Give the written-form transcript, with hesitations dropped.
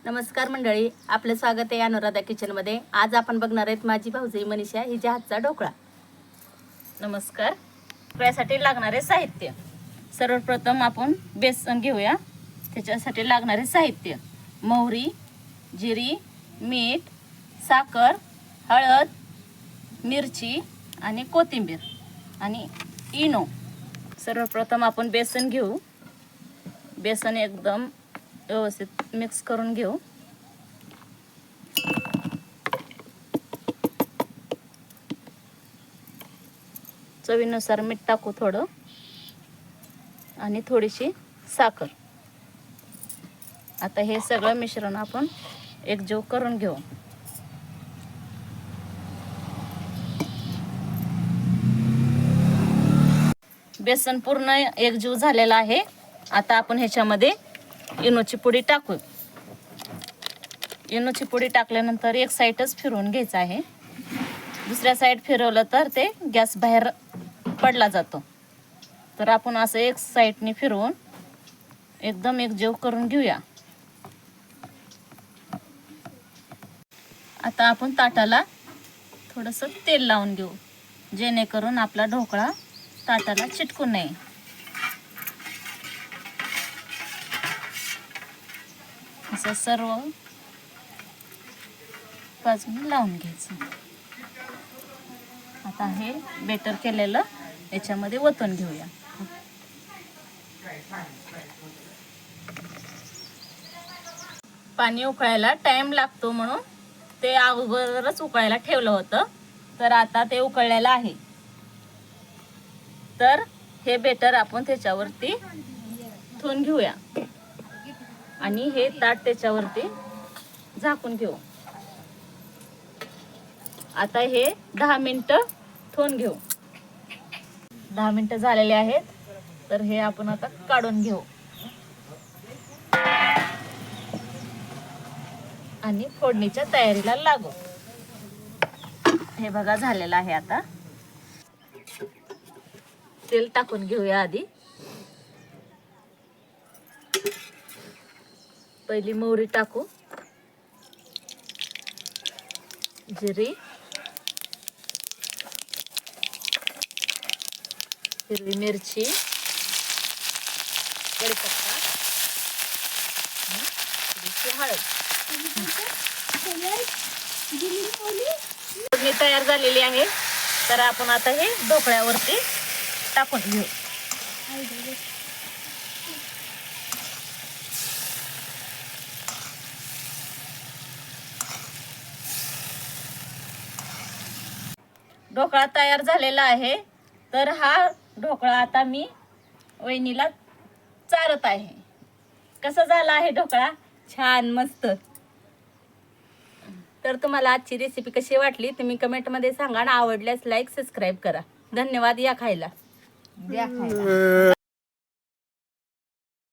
नमस्कार मंडळी, आपलं स्वागत आहे अनुराधा किचनमध्ये। आज आपण बघणार आहेत माझी भाऊजाई मनीषा हिच्या हातचा ढोकळा। नमस्कार। ढोकळ्यासाठी लागणारे साहित्य, सर्वप्रथम आपण बेसन घेऊया। त्याच्यासाठी लागणारे साहित्य: मोहरी, जिरी, मीठ, साखर, हळद, मिरची आणि कोथिंबीर आणि इनो। सर्वप्रथम आपण बेसन घेऊ। बेसन एकदम व्यवस्थित मिक्स करून घेऊ। चवीनुसार मीठ टाकू थोडं आणि थोडीशी साखर। आता हे सगळं मिश्रण आपण एकजीव करून घेऊ। बेसन पूर्ण एकजीव झालेला आहे। आता आपण ह्याच्यामध्ये इनोची पुडी टाकू। इनोची पुडी टाकल्यानंतर एक साईडच फिरवून घ्यायचं आहे। दुसऱ्या साईड फिरवलं तर ते गॅस बाहेर पडला जातो। तर आपण असं एक साईडने फिरवून एकदम एकजीव करून घेऊया। आता आपण ताटाला थोडंसं तेल लावून घेऊ, जेणेकरून आपला ढोकळा ताटाला चिटकू नये। असं सर्व बाजूने लावून घ्यायचं। आता हे बेटर केलेलं याच्यामध्ये ओतून घेऊया। पाणी उकळायला टाइम लागतो म्हणून ते अगोदरच उकळायला ठेवलं होतं। तर आता ते उकळलेलं आहे। तर हे बेटर आपण त्याच्यावरती ठेवून घेऊया आणि हे ताट त्याच्यावरती झाकून घेऊ। आता हे 10 मिनिटं ठेवून घेऊ। 10 मिनिटं झालेले आहेत। तर हे आपण आता काढून घेऊ आणि फोडणीच्या तयारीला लागू। हे बघा झालेलं आहे। आता तेल टाकून घेऊया। आधी पहिली मोहरी टाकू, जिरी, हिरवी मिरची, कढीपत्ता, थोडीशी हळद। फोडणी तयार झालेली आहे। तर आपण आता हे ढोकळ्यावरती टाकून घेऊ। ढोकळा तयार झालेला आहे। तर हा ढोकळा आता मी वहिनीला चारत आहे। कसा झाला आहे ढोकळा? छान, मस्त। तर तुम्हाला आजची रेसिपी कशी वाटली तुम्ही कमेंटमध्ये सांगा आणि आवडल्यास लाईक सबस्क्राईब करा। धन्यवाद। या खायला, द्या खायला।